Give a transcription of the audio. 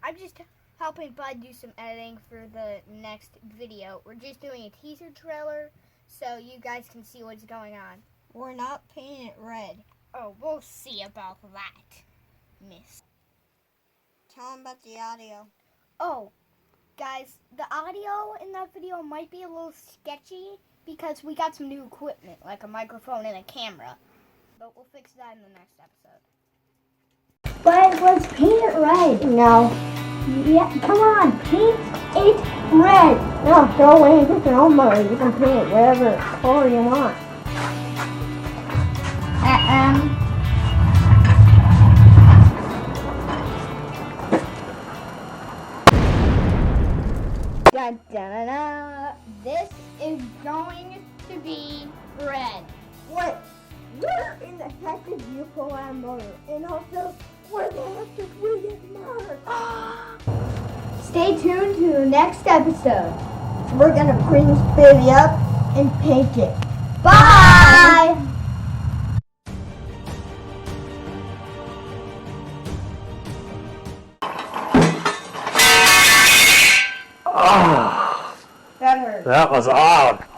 I'm just helping Bud do some editing for the next video. We're just doing a teaser trailer so you guys can see what's going on. We're not painting it red. Oh, we'll see about that, miss. Tell them about the audio. Oh, guys, the audio in that video might be a little sketchy because we got some new equipment, like a microphone and a camera. But we'll fix that in the next episode. But let's paint it red. No. Yeah, come on, paint it red. No, go away and get your own motor. You can paint it whatever color you want. Da-da-da-da. This is going to be red. Wait, where in the heck did you pull that motor? And also, where the heck did we get motor? Stay tuned to the next episode. We're gonna clean this baby up and paint it. Bye! That hurt. That was odd.